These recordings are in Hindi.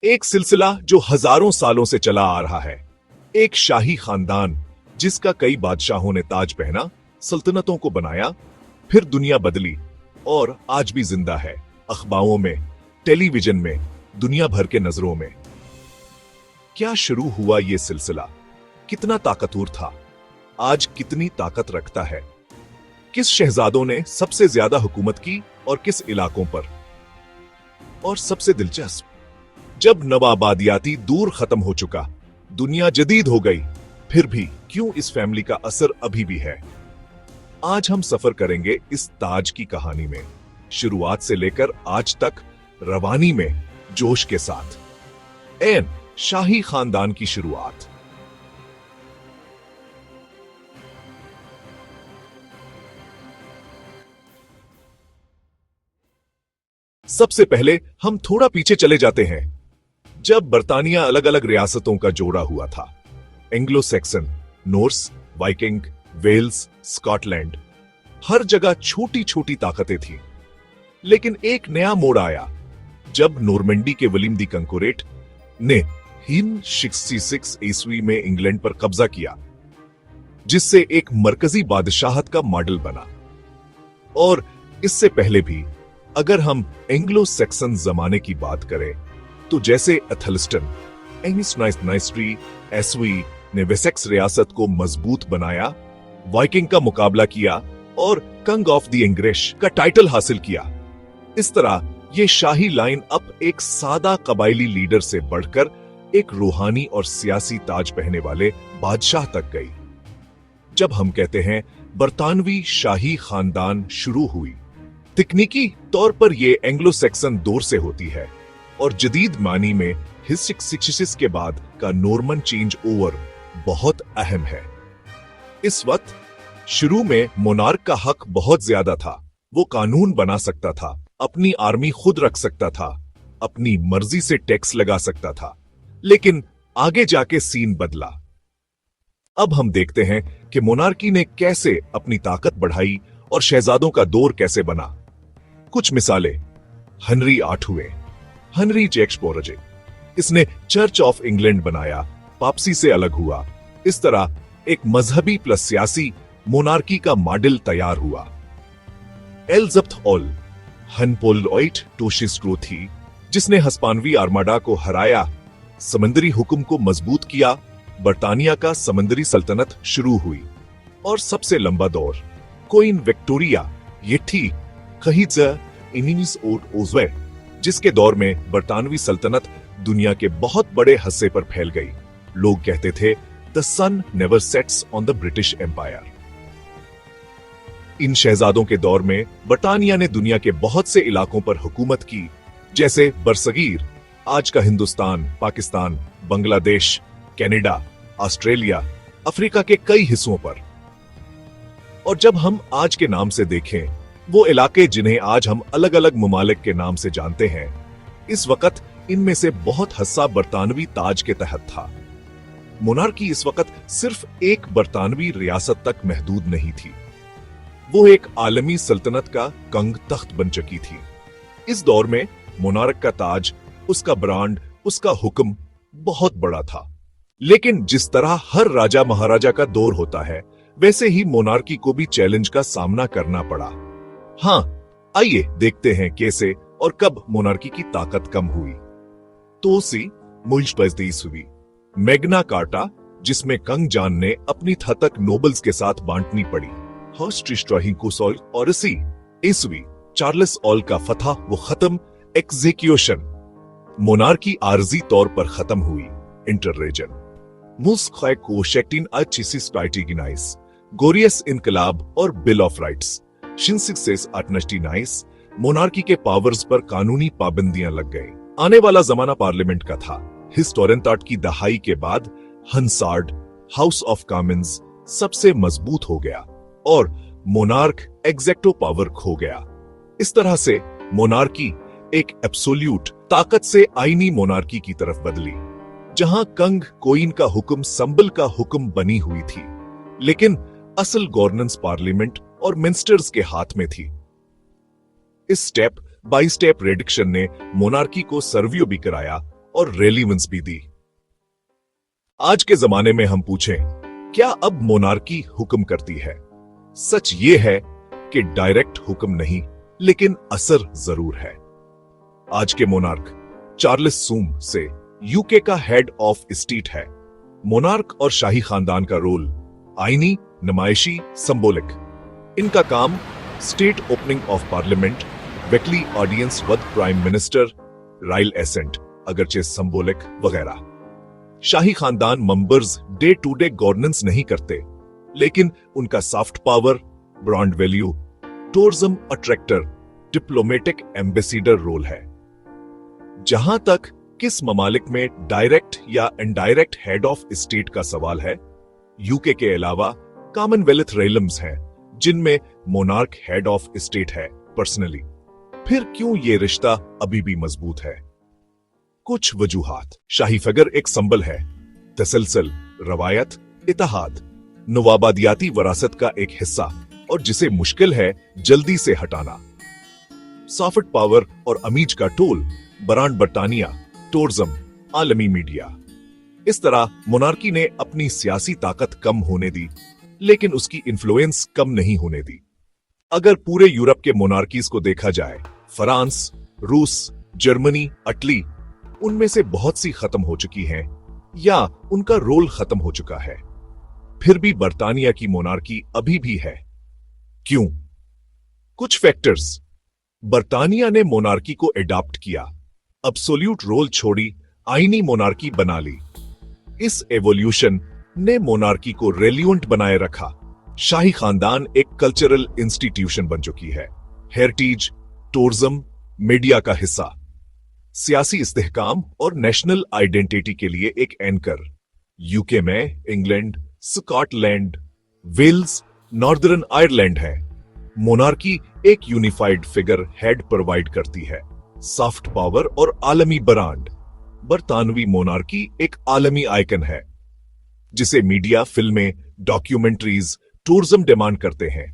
एक सिलसिला जो हजारों सालों से चला आ रहा है। एक शाही खानदान जिसका कई बादशाहों ने ताज पहना, सल्तनतों को बनाया, फिर दुनिया बदली और आज भी जिंदा है, अखबारों में, टेलीविजन में, दुनिया भर के नजरों में। क्या शुरू हुआ ये सिलसिला? कितना ताकतवर था? आज कितनी ताकत रखता है? किस शहजादों ने सबसे ज्यादा हुकूमत की और किस इलाकों पर? और सबसे दिलचस्प, जब नवाबादियाती दौर खत्म हो चुका, दुनिया जदीद हो गई, फिर भी क्यों इस फैमिली का असर अभी भी है? आज हम सफर करेंगे इस ताज की कहानी में, शुरुआत से लेकर आज तक, रवानी में, जोश के साथ। एन शाही खानदान की शुरुआत। सबसे पहले हम थोड़ा पीछे चले जाते हैं, जब बर्तानिया अलग अलग रियासतों का जोड़ा हुआ था। Anglo Saxon, Norse, Viking, Wales, Scotland, हर जगह छोटी छोटी ताकतें थीं। लेकिन एक नया मोड़ आया जब नॉर्मंडी के विलियम दी कंकोरेट ने 1066 ईस्वी में इंग्लैंड पर कब्जा किया, जिससे एक मरकजी बादशाहत का मॉडल बना। और इससे पहले भी अगर हम एंग्लो सैक्सन जमाने की बात करें, तो जैसे एथलस्टन, एंग्लिस एसवी ने वेसेक्स रियासत को मजबूत बनाया, वाइकिंग का मुकाबला किया और कंग ऑफ द इंग्लिश का टाइटल हासिल किया। इस तरह यह शाही लाइन अब एक सादा कबायली लीडर से बढ़कर एक रूहानी और सियासी ताज पहनने वाले बादशाह तक गई। जब हम कहते हैं बरतानवी शाही खानदान शुरू हुई, तकनीकी तौर पर यह एंग्लो सैक्सन दौर से होती है और जदीद मानी में 1066 के बाद का नॉर्मन चेंज ओवर बहुत अहम है। इस वक्त शुरू में मोनार्क का हक बहुत ज्यादा था। वो कानून बना सकता था, अपनी आर्मी खुद रख सकता था, अपनी मर्जी से टैक्स लगा सकता था। लेकिन आगे जाके सीन बदला। अब हम देखते हैं कि मोनार्की ने कैसे अपनी ताकत बढ़ाई और शहजादों का दौर कैसे बना। कुछ मिसालें। हेनरी आठवें, हेनरी जैक्स बोरजे, इसने चर्च ऑफ इंग्लैंड बनाया, पापसी से अलग हुआ। इस तरह एक मजहबी प्लस सियासी मोनार्की का मॉडल तैयार हुआ। एलिजाबेथ ऑल, हनपोलोइट टोशिस्ट्रो थी, जिसने हस्पानवी आर्माडा को हराया, समंदरी हुक्म को मजबूत किया, बर्तानिया का समंदरी सल्तनत शुरू हुई। और सबसे लंबा दौर, क्वीन विक्टोरिया, ये थी जिसके दौर में बरतानवी सल्तनत दुनिया के बहुत बड़े हिस्से पर फैल गई। लोग कहते थे, the sun never sets on the British Empire. इन शहजादों के दौर में बर्तानिया ने दुनिया के बहुत से इलाकों पर हुकूमत की, जैसे बरसगीर, आज का Hindustan, Pakistan, Bangladesh, Canada, Australia, Africa के कई हिस्सों पर। और जब हम आज के नाम से देखें, वो इलाके जिन्हें आज हम अलग अलग ममालिक के नाम से जानते हैं, इस वक्त इनमें से बहुत हिस्सा बरतानवी ताज के तहत था। मोनार्की इस वक्त सिर्फ एक बरतानवी रियासत तक महदूद नहीं थी, वो एक आलमी सल्तनत का कंग तख्त बन चुकी थी। इस दौर में मोनार्क का ताज, उसका ब्रांड, उसका हुक्म बहुत बड़ा था। लेकिन जिस तरह हर राजा महाराजा का दौर होता है, वैसे ही मोनार्की को भी चैलेंज का सामना करना पड़ा। हाँ, आइए देखते हैं कैसे और कब मोनार्की की ताकत कम हुई। मैग्ना कार्टा, जिसमें कंग जान ने अपनी हतक नोबल्स के साथ बांटनी पड़ी। और ईस्वी चार्ल्स ऑल का फतह वो खत्म, एग्जीक्यूशन। मोनार्की आर्जी तौर पर खत्म हुई। इंटररेजन गोरियस इनकलाब और बिल ऑफ राइट्स। मोनार्की के पावर्स पर कानूनी पाबंदियां लग गई। आने वाला जमाना पार्लियामेंट का था। हिस्टोरेंटाट की दहाई के बाद हंसार्ड, हाउस ऑफ कॉमन्स सबसे मजबूत हो गया और मोनार्क एग्जेक्टो पावर खो गया। इस तरह से मोनार्की एक एब्सोल्यूट ताकत से आईनी मोनार्की की तरफ बदली, जहां कंग कोइन का हुक्म संबल का हुक्म बनी हुई थी, लेकिन असल गवर्नेंस पार्लियामेंट और मिनिस्टर्स के हाथ में थी। इस स्टेप बाय स्टेप रिडक्शन ने मोनार्की को सर्वियो भी कराया और रेलिवेंस भी दी। आज के जमाने में हम पूछें, क्या अब मोनार्की हुक्म करती है? सच ये है कि डायरेक्ट हुक्म नहीं, लेकिन असर जरूर है। आज के मोनार्क चार्ल्स सूम से यूके का हेड ऑफ स्टेट है। मोनार्क और शाही खानदान का रोल आईनी, नुमाइशी, संबोलिक। इनका काम state opening of parliament, weekly audience with prime minister, royal assent, अगरचे संबोलिक वगैरह। शाही खानदान members day to day governance नहीं करते, लेकिन उनका soft power, brand value, tourism attractor, diplomatic ambassador role है। जहां तक किस ममालिक में डायरेक्ट या इनडायरेक्ट हेड ऑफ स्टेट का सवाल है, यूके के अलावा कॉमनवेल्थ रेलम्स हैं जिनमें मोनार्क हेड ऑफ स्टेट है पर्सनली। फिर क्यों ये रिश्ता अभी भी मजबूत है? कुछ वजूहात। शाही फिगर एक संबल है, तसलसल, रवायत, इतिहाद, नवाबादियाती वरासत का एक हिस्सा, और जिसे मुश्किल है जल्दी से हटाना। सॉफ्ट पावर और अमीज का टोल, ब्रांड बरतानिया, टूरिज्म, आलमी मीडिया। इस तरह मोनार्की ने अपनी सियासी ताकत कम होने दी, लेकिन उसकी इन्फ्लुएंस कम नहीं होने दी। अगर पूरे यूरोप के मोनार्कीज को देखा जाए, फ्रांस, रूस, जर्मनी, इटली, उनमें से बहुत सी खत्म हो चुकी हैं या उनका रोल खत्म हो चुका है। फिर भी बर्तानिया की मोनार्की अभी भी है। क्यों? कुछ फैक्टर्स। बर्तानिया ने मोनार्की को एडॉप्ट किया, अब्सोल्यूट रोल छोड़ी, आईनी मोनार्की बना ली। इस एवोल्यूशन ने मोनार्की को रेलिवेंट बनाए रखा। शाही खानदान एक कल्चरल इंस्टीट्यूशन बन चुकी है, हेरिटेज, टूरिज्म, मीडिया का हिस्सा, सियासी इस्तेहकाम और नेशनल आइडेंटिटी के लिए एक एंकर। यूके में England, Scotland, Wales, Northern Ireland है। मोनार्की एक यूनिफाइड फिगर हेड प्रोवाइड करती है, सॉफ्ट पावर और आलमी ब्रांड। बरतानवी मोनार्की एक आलमी आइकन है जिसे मीडिया, फिल्में, डॉक्यूमेंट्रीज, टूरिज्म डिमांड करते हैं।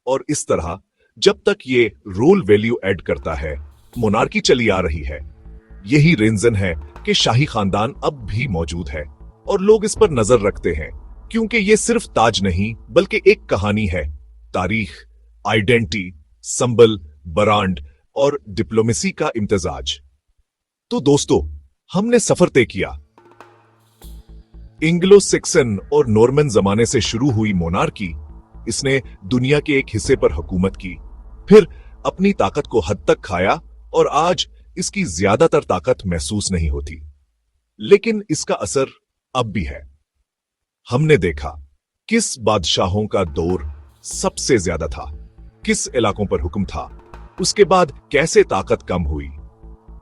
और इस तरह जब तक ये रोल वैल्यू ऐड करता है, मोनार्की चली आ रही है। यही रीजन है कि शाही खानदान अब भी मौजूद है और लोग इस पर नजर रखते हैं, क्योंकि ये सिर्फ ताज नहीं बल्कि एक कहानी है, तारीख, आइडेंटिटी, संबल, ब्रांड और डिप्लोमेसी का इम्तिजाज। तो दोस्तों, हमने सफर तय किया। एंग्लो सैक्सन और नॉर्मन जमाने से शुरू हुई मोनार्की, इसने दुनिया के एक हिस्से पर हुकूमत की, फिर अपनी ताकत को हद तक खाया और आज इसकी ज्यादातर ताकत महसूस नहीं होती, लेकिन इसका असर अब भी है। हमने देखा किस बादशाहों का दौर सबसे ज्यादा था, किस इलाकों पर हुक्म था, उसके बाद कैसे ताकत कम हुई,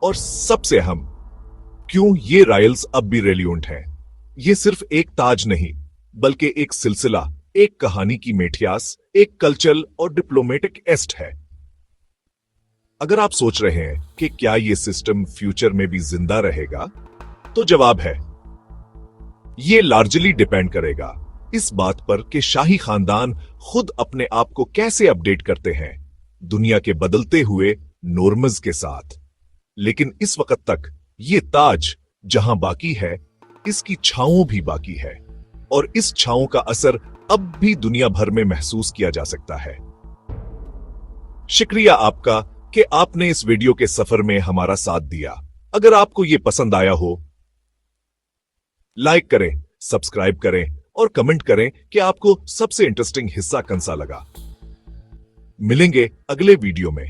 और सबसे अहम, क्यों ये रॉयल्स अब भी रेलिवेंट हैं। ये सिर्फ एक ताज नहीं बल्कि एक सिलसिला, एक कहानी की मेठियास, एक कल्चरल और डिप्लोमेटिक एस्ट है। अगर आप सोच रहे हैं कि क्या यह सिस्टम फ्यूचर में भी जिंदा रहेगा, तो जवाब है, यह लार्जली डिपेंड करेगा इस बात पर कि शाही खानदान खुद अपने आप को कैसे अपडेट करते हैं दुनिया के बदलते हुए नॉर्म्स के साथ। लेकिन इस वक्त तक ये ताज जहां बाकी है, इसकी छाओं भी बाकी है, और इस छाओं का असर अब भी दुनिया भर में महसूस किया जा सकता है। शुक्रिया आपका कि आपने इस वीडियो के सफर में हमारा साथ दिया। अगर आपको यह पसंद आया हो, लाइक करें, सब्सक्राइब करें और कमेंट करें कि आपको सबसे इंटरेस्टिंग हिस्सा कौन सा लगा। मिलेंगे अगले वीडियो में।